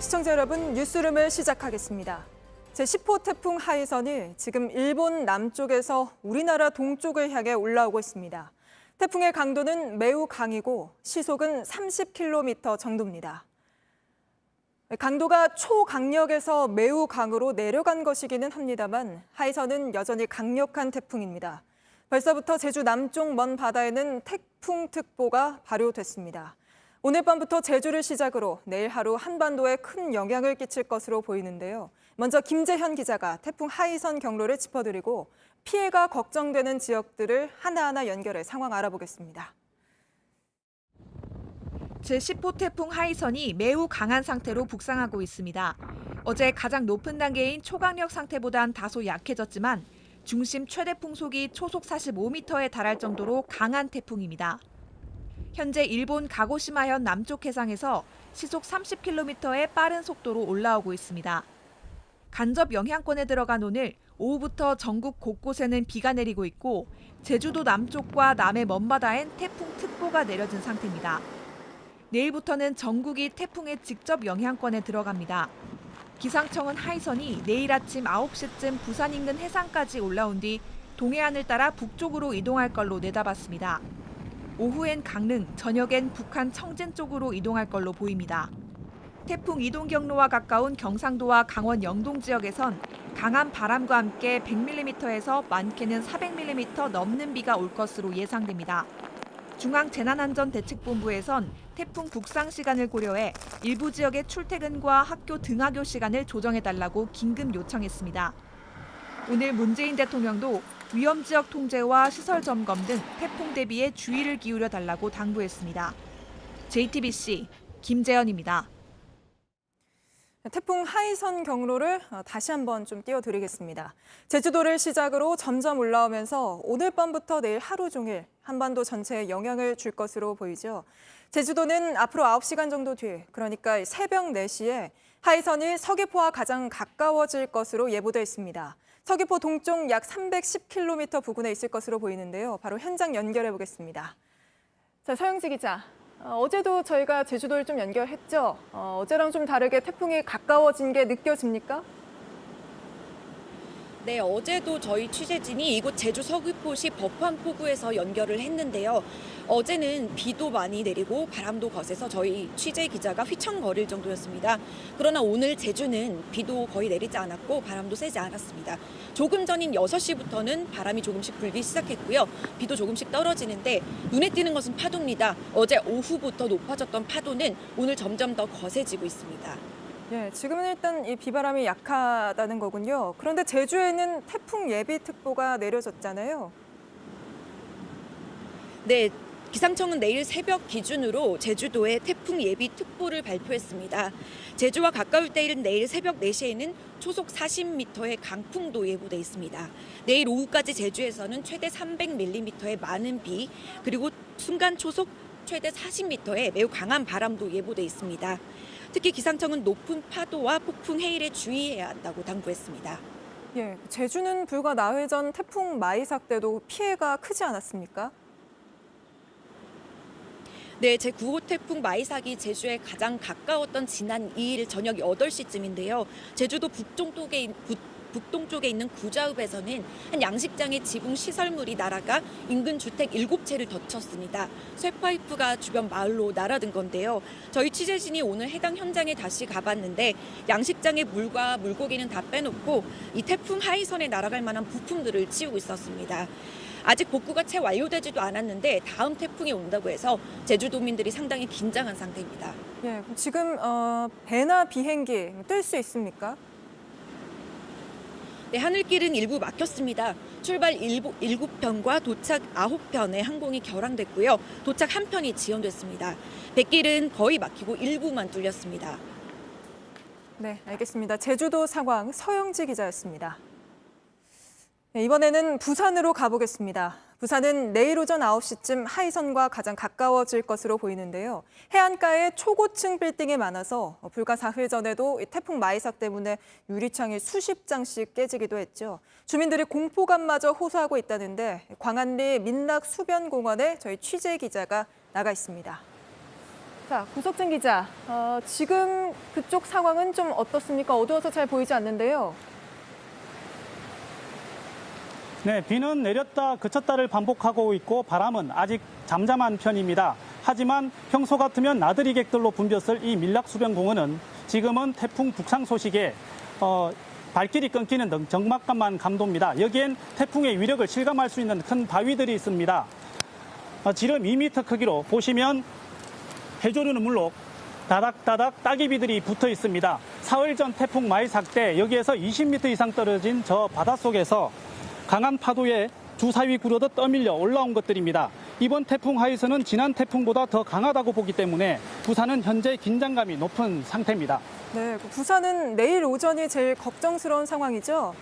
시청자 여러분, 뉴스룸을 시작하겠습니다. 제10호 태풍 하이선이 지금 일본 남쪽에서 우리나라 동쪽을 향해 올라오고 있습니다. 태풍의 강도는 매우 강이고 시속은 30km 정도입니다. 강도가 초강력에서 매우 강으로 내려간 것이기는 합니다만 하이선은 여전히 강력한 태풍입니다. 벌써부터 제주 남쪽 먼 바다에는 태풍특보가 발효됐습니다. 오늘 밤부터 제주를 시작으로 내일 하루 한반도에 큰 영향을 끼칠 것으로 보이는데요. 먼저 김재현 기자가 태풍 하이선 경로를 짚어드리고 피해가 걱정되는 지역들을 하나하나 연결해 상황 알아보겠습니다. 제10호 태풍 하이선이 매우 강한 상태로 북상하고 있습니다. 어제 가장 높은 단계인 초강력 상태보단 다소 약해졌지만 중심 최대 풍속이 초속 45m에 달할 정도로 강한 태풍입니다. 현재 일본 가고시마현 남쪽 해상에서 시속 30km의 빠른 속도로 올라오고 있습니다. 간접 영향권에 들어간 오늘 오후부터 전국 곳곳에는 비가 내리고 있고 제주도 남쪽과 남해 먼바다엔 태풍특보가 내려진 상태입니다. 내일부터는 전국이 태풍의 직접 영향권에 들어갑니다. 기상청은 하이선이 내일 아침 9시쯤 부산 인근 해상까지 올라온 뒤 동해안을 따라 북쪽으로 이동할 걸로 내다봤습니다. 오후엔 강릉, 저녁엔 북한 청진 쪽으로 이동할 걸로 보입니다. 태풍 이동 경로와 가까운 경상도와 강원 영동 지역에선 강한 바람과 함께 100mm에서 많게는 400mm 넘는 비가 올 것으로 예상됩니다. 중앙재난안전대책본부에선 태풍 북상 시간을 고려해 일부 지역의 출퇴근과 학교 등하교 시간을 조정해달라고 긴급 요청했습니다. 오늘 문재인 대통령도 위험 지역 통제와 시설 점검 등 태풍 대비에 주의를 기울여 달라고 당부했습니다. JTBC 김재현입니다. 태풍 하이선 경로를 다시 한번 좀 띄워드리겠습니다. 제주도를 시작으로 점점 올라오면서 오늘 밤부터 내일 하루 종일 한반도 전체에 영향을 줄 것으로 보이죠. 제주도는 앞으로 9시간 정도 뒤, 그러니까 새벽 4시에 하이선이 서귀포와 가장 가까워질 것으로 예보돼 있습니다. 서귀포 동쪽 약 310km 부근에 있을 것으로 보이는데요. 바로 현장 연결해 보겠습니다. 자, 서영지 기자. 어제도 저희가 제주도를 좀 연결했죠. 어제랑 좀 다르게 태풍이 가까워진 게 느껴집니까? 네, 어제도 저희 취재진이 이곳 제주 서귀포시 법한포구에서 연결을 했는데요. 어제는 비도 많이 내리고 바람도 거세서 저희 취재 기자가 휘청거릴 정도였습니다. 그러나 오늘 제주는 비도 거의 내리지 않았고 바람도 세지 않았습니다. 조금 전인 6시부터는 바람이 조금씩 불기 시작했고요. 비도 조금씩 떨어지는데 눈에 띄는 것은 파도입니다. 어제 오후부터 높아졌던 파도는 오늘 점점 더 거세지고 있습니다. 예, 지금은 일단 이 비바람이 약하다는 거군요. 그런데 제주에는 태풍 예비특보가 내려졌잖아요. 네, 기상청은 내일 새벽 기준으로 제주도에 태풍 예비특보를 발표했습니다. 제주와 가까울 때인 내일 새벽 4시에는 초속 40m의 강풍도 예보돼 있습니다. 내일 오후까지 제주에서는 최대 300mm의 많은 비, 그리고 순간 초속 최대 40m의 매우 강한 바람도 예보돼 있습니다. 특히 기상청은 높은 파도와 폭풍 해일에 주의해야 한다고 당부했습니다. 예, 제주는 불과 나흘 전 태풍 마이삭 때도 피해가 크지 않았습니까? 네, 제9호 태풍 마이삭이 제주에 가장 가까웠던 지난 2일 저녁 8시쯤인데요. 제주도 북동쪽에 있는 구자읍에서는 한 양식장의 지붕 시설물이 날아가 인근 주택 7채를 덮쳤습니다. 쇠파이프가 주변 마을로 날아든 건데요. 저희 취재진이 오늘 해당 현장에 다시 가봤는데 양식장의 물과 물고기는 다 빼놓고 이 태풍 하이선에 날아갈 만한 부품들을 치우고 있었습니다. 아직 복구가 채 완료되지도 않았는데 다음 태풍이 온다고 해서 제주도민들이 상당히 긴장한 상태입니다. 예, 지금 배나 비행기 뜰 수 있습니까? 네, 하늘길은 일부 막혔습니다. 출발 7편과 도착 9편의 항공이 결항됐고요. 도착 1편이 지연됐습니다. 뱃길은 거의 막히고 일부만 뚫렸습니다. 네, 알겠습니다. 제주도 상황 서영지 기자였습니다. 네, 이번에는 부산으로 가보겠습니다. 부산은 내일 오전 9시쯤 하이선과 가장 가까워질 것으로 보이는데요. 해안가에 초고층 빌딩이 많아서 불과 사흘 전에도 태풍 마이삭 때문에 유리창이 수십 장씩 깨지기도 했죠. 주민들이 공포감마저 호소하고 있다는데 광안리 민락수변공원에 저희 취재 기자가 나가 있습니다. 자, 구석진 기자, 지금 그쪽 상황은 좀 어떻습니까? 어두워서 잘 보이지 않는데요. 네, 비는 내렸다 그쳤다를 반복하고 있고 바람은 아직 잠잠한 편입니다. 하지만 평소 같으면 나들이 객들로 붐볐을 이 밀락수변공원은 지금은 태풍 북상 소식에 발길이 끊기는 등 적막감만 감돕니다. 여기엔 태풍의 위력을 실감할 수 있는 큰 바위들이 있습니다. 지름 2m 크기로 보시면 해조류는 물론 다닥다닥 따개비들이 붙어 있습니다. 사흘 전 태풍 마이삭 때 여기에서 20m 이상 떨어진 저 바닷속에서 강한 파도에 주사위 구르듯 떠밀려 올라온 것들입니다. 이번 태풍 하이선은 지난 태풍보다 더 강하다고 보기 때문에 부산은 현재 긴장감이 높은 상태입니다. 네, 부산은 내일 오전이 제일 걱정스러운 상황이죠.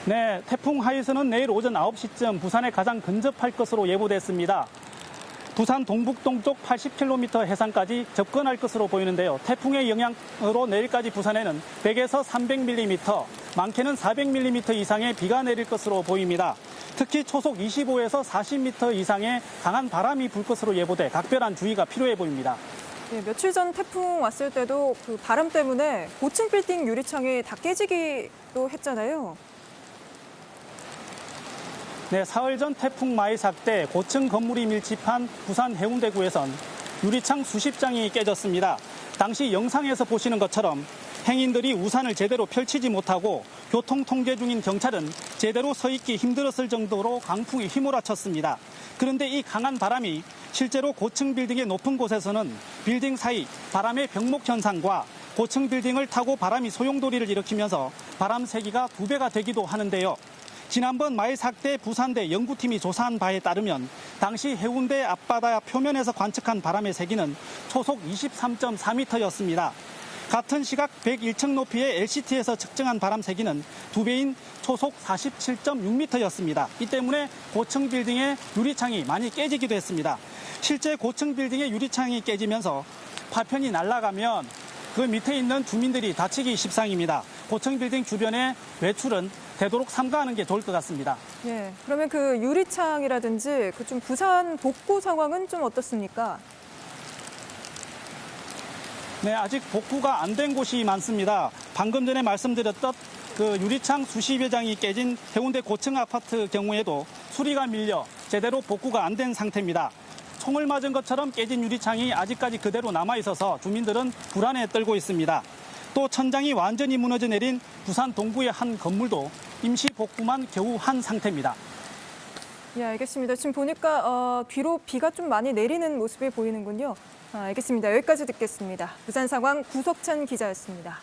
네, 태풍 하이선은 내일 오전 9시쯤 부산에 가장 근접할 것으로 예보됐습니다. 부산 동북동쪽 80km 해상까지 접근할 것으로 보이는데요. 태풍의 영향으로 내일까지 부산에는 100에서 300mm, 많게는 400mm 이상의 비가 내릴 것으로 보입니다. 특히 초속 25에서 40m 이상의 강한 바람이 불 것으로 예보돼 각별한 주의가 필요해 보입니다. 네, 며칠 전 태풍 왔을 때도 그 바람 때문에 고층 빌딩 유리창이 다 깨지기도 했잖아요. 네, 사흘 전 태풍 마이삭 때 고층 건물이 밀집한 부산 해운대구에선 유리창 수십 장이 깨졌습니다. 당시 영상에서 보시는 것처럼 행인들이 우산을 제대로 펼치지 못하고 교통 통제 중인 경찰은 제대로 서 있기 힘들었을 정도로 강풍이 휘몰아쳤습니다. 그런데 이 강한 바람이 실제로 고층 빌딩의 높은 곳에서는 빌딩 사이 바람의 병목 현상과 고층 빌딩을 타고 바람이 소용돌이를 일으키면서 바람 세기가 2배가 되기도 하는데요. 지난번 마이삭 때 부산대 연구팀이 조사한 바에 따르면 당시 해운대 앞바다 표면에서 관측한 바람의 세기는 초속 23.4m였습니다. 같은 시각 101층 높이의 LCT에서 측정한 바람 세기는 2배인 초속 47.6m였습니다. 이 때문에 고층 빌딩의 유리창이 많이 깨지기도 했습니다. 실제 고층 빌딩의 유리창이 깨지면서 파편이 날아가면 그 밑에 있는 주민들이 다치기 십상입니다. 고층 빌딩 주변의 외출은 되도록 삼가하는 게 좋을 것 같습니다. 네, 그러면 그 유리창이라든지 그 좀 부산 복구 상황은 좀 어떻습니까? 네, 아직 복구가 안 된 곳이 많습니다. 방금 전에 말씀드렸던 그 유리창 수십여 장이 깨진 해운대 고층 아파트 경우에도 수리가 밀려 제대로 복구가 안 된 상태입니다. 총을 맞은 것처럼 깨진 유리창이 아직까지 그대로 남아있어서 주민들은 불안에 떨고 있습니다. 또 천장이 완전히 무너져 내린 부산 동구의 한 건물도 임시 복구만 겨우 한 상태입니다. 예, 알겠습니다. 지금 보니까 뒤로 비가 좀 많이 내리는 모습이 보이는군요. 알겠습니다. 여기까지 듣겠습니다. 부산 상황 구석찬 기자였습니다.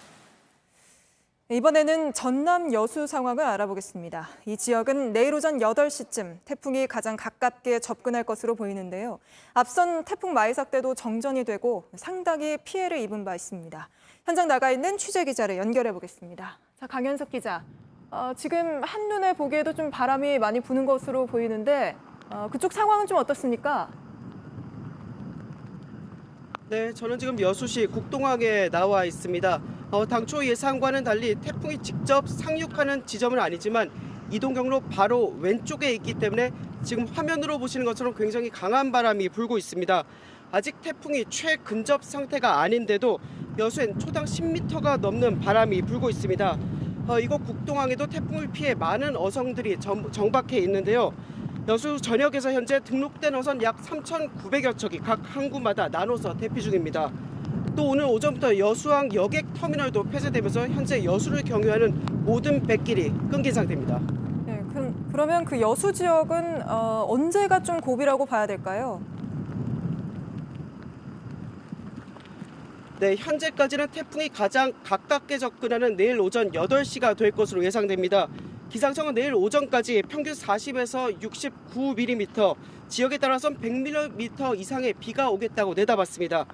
이번에는 전남 여수 상황을 알아보겠습니다. 이 지역은 내일 오전 8시쯤 태풍이 가장 가깝게 접근할 것으로 보이는데요. 앞선 태풍 마이삭 때도 정전이 되고 상당히 피해를 입은 바 있습니다. 현장 나가 있는 취재 기자를 연결해 보겠습니다. 자, 강현석 기자. 지금 한눈에 보기에도 좀 바람이 많이 부는 것으로 보이는데 그쪽 상황은 좀 어떻습니까? 네, 저는 지금 여수시 국동항에 나와 있습니다. 당초 예상과는 달리 태풍이 직접 상륙하는 지점은 아니지만 이동 경로 바로 왼쪽에 있기 때문에 지금 화면으로 보시는 것처럼 굉장히 강한 바람이 불고 있습니다. 아직 태풍이 최근접 상태가 아닌데도 여수엔 초당 10m가 넘는 바람이 불고 있습니다. 이곳 국동항에도 태풍을 피해 많은 어선들이 정박해 있는데요. 여수 전역에서 현재 등록된 어선 약 3,900여 척이 각 항구마다 나눠서 대피 중입니다. 또 오늘 오전부터 여수항 여객 터미널도 폐쇄되면서 현재 여수를 경유하는 모든 배길이 끊긴 상태입니다. 네, 그러면 그 여수 지역은 언제가 좀 고비라고 봐야 될까요? 네, 현재까지는 태풍이 가장 가깝게 접근하는 내일 오전 8시가 될 것으로 예상됩니다. 기상청은 내일 오전까지 평균 40에서 69mm, 지역에 따라서는 100mm 이상의 비가 오겠다고 내다봤습니다.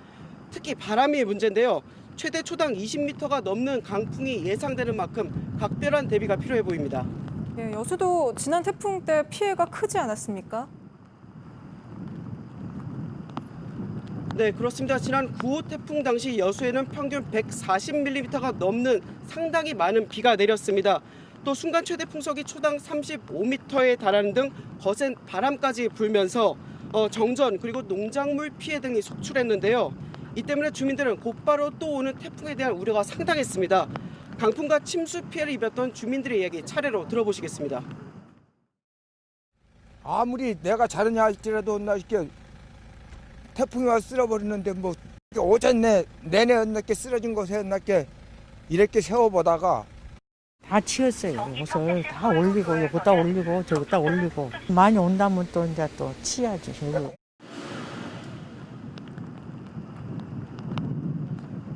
특히 바람이 문제인데요. 최대 초당 20m가 넘는 강풍이 예상되는 만큼 각별한 대비가 필요해 보입니다. 네, 여수도 지난 태풍 때 피해가 크지 않았습니까? 네, 그렇습니다. 지난 9호 태풍 당시 여수에는 평균 140mm가 넘는 상당히 많은 비가 내렸습니다. 또 순간 최대 풍속이 초당 35m에 달하는 등 거센 바람까지 불면서 정전 그리고 농작물 피해 등이 속출했는데요. 이 때문에 주민들은 곧바로 또 오는 태풍에 대한 우려가 상당했습니다. 강풍과 침수 피해를 입었던 주민들의 이야기 차례로 들어보시겠습니다. 아무리 내가 잘하냐 할지라도 나 이렇게 태풍이 와서 쓸어버리는데 뭐 오전 내내 언납게 쓰러진 곳에 언납게 이렇게 세워보다가 다 치웠어요. 옷을 다 올리고 여기다 올리고 저기다 올리고 많이 온다면 또 이제 또 치야죠.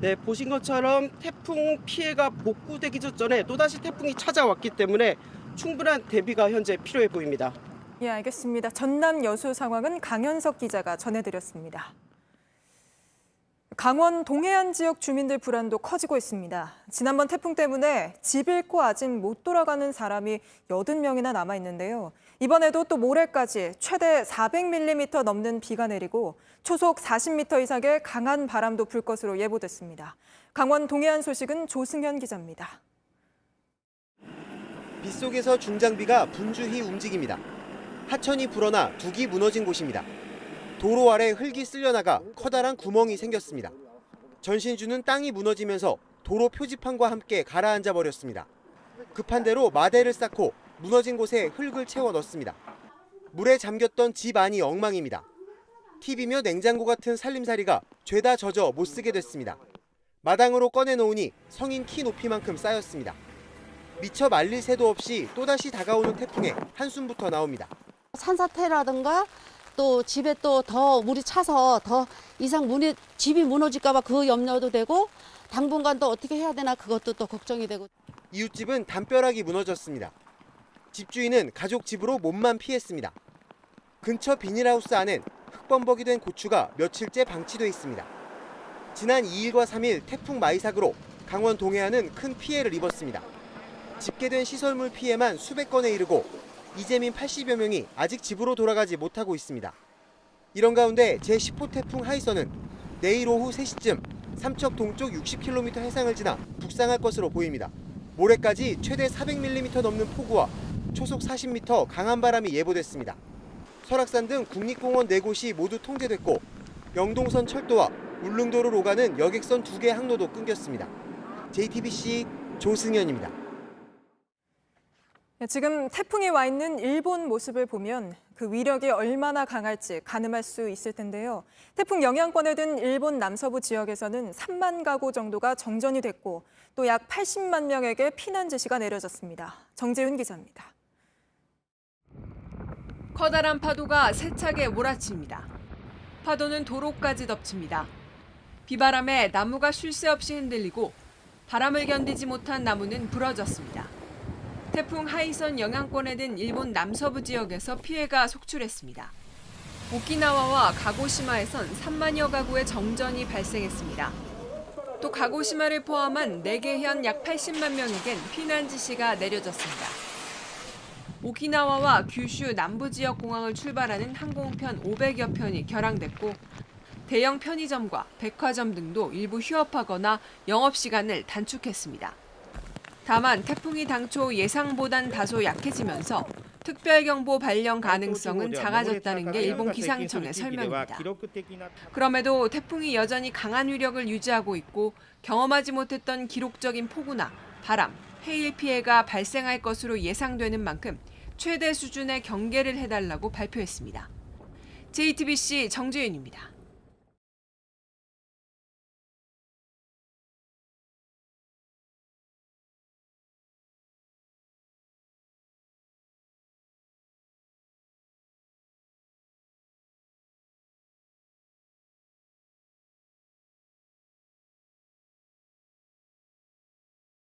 네, 보신 것처럼 태풍 피해가 복구되기 전에 또다시 태풍이 찾아왔기 때문에 충분한 대비가 현재 필요해 보입니다. 예, 알겠습니다. 전남 여수 상황은 강현석 기자가 전해드렸습니다. 강원 동해안 지역 주민들 불안도 커지고 있습니다. 지난번 태풍 때문에 집 잃고 아직 못 돌아가는 사람이 80명이나 남아있는데요. 이번에도 또 모레까지 최대 400mm 넘는 비가 내리고 초속 40m 이상의 강한 바람도 불 것으로 예보됐습니다. 강원 동해안 소식은 조승현 기자입니다. 빗속에서 중장비가 분주히 움직입니다. 하천이 불어나 둑이 무너진 곳입니다. 도로 아래 흙이 쓸려나가 커다란 구멍이 생겼습니다. 전신주는 땅이 무너지면서 도로 표지판과 함께 가라앉아 버렸습니다. 급한 대로 마대를 쌓고 무너진 곳에 흙을 채워 넣습니다. 물에 잠겼던 집 안이 엉망입니다. TV며 냉장고 같은 살림살이가 죄다 젖어 못 쓰게 됐습니다. 마당으로 꺼내놓으니 성인 키 높이만큼 쌓였습니다. 미처 말릴 새도 없이 또다시 다가오는 태풍에 한숨부터 나옵니다. 산사태라든가 또 집에 또 더 물이 차서 더 이상 집이 무너질까 봐 그 염려도 되고 당분간 또 어떻게 해야 되나 그것도 또 걱정이 되고. 이웃집은 담벼락이 무너졌습니다. 집주인은 가족 집으로 몸만 피했습니다. 근처 비닐하우스 안엔 흙범벅이 된 고추가 며칠째 방치돼 있습니다. 지난 2일과 3일 태풍 마이삭으로 강원 동해안은 큰 피해를 입었습니다. 집계된 시설물 피해만 수백 건에 이르고 이재민 80여 명이 아직 집으로 돌아가지 못하고 있습니다. 이런 가운데 제10호 태풍 하이선은 내일 오후 3시쯤 삼척 동쪽 60km 해상을 지나 북상할 것으로 보입니다. 모레까지 최대 400mm 넘는 폭우와 초속 40m 강한 바람이 예보됐습니다. 설악산 등 국립공원 4곳이 모두 통제됐고 영동선 철도와 울릉도를 오가는 여객선 2개 항로도 끊겼습니다. JTBC 조승현입니다. 지금 태풍이 와 있는 일본 모습을 보면 그 위력이 얼마나 강할지 가늠할 수 있을 텐데요. 태풍 영향권에 든 일본 남서부 지역에서는 3만 가구 정도가 정전이 됐고 또 약 80만 명에게 피난 지시가 내려졌습니다. 정재훈 기자입니다. 커다란 파도가 세차게 몰아칩니다. 파도는 도로까지 덮칩니다. 비바람에 나무가 쉴 새 없이 흔들리고 바람을 견디지 못한 나무는 부러졌습니다. 태풍 하이선 영향권에 든 일본 남서부 지역에서 피해가 속출했습니다. 오키나와와 가고시마에선 3만여 가구의 정전이 발생했습니다. 또 가고시마를 포함한 4개 해안 약 80만 명에겐 피난 지시가 내려졌습니다. 오키나와와 규슈 남부 지역 공항을 출발하는 항공편 500여 편이 결항됐고 대형 편의점과 백화점 등도 일부 휴업하거나 영업시간을 단축했습니다. 다만 태풍이 당초 예상보단 다소 약해지면서 특별경보 발령 가능성은 작아졌다는 게 일본 기상청의 설명입니다. 그럼에도 태풍이 여전히 강한 위력을 유지하고 있고 경험하지 못했던 기록적인 폭우나 바람, 해일 피해가 발생할 것으로 예상되는 만큼 최대 수준의 경계를 해달라고 발표했습니다. JTBC 정재윤입니다.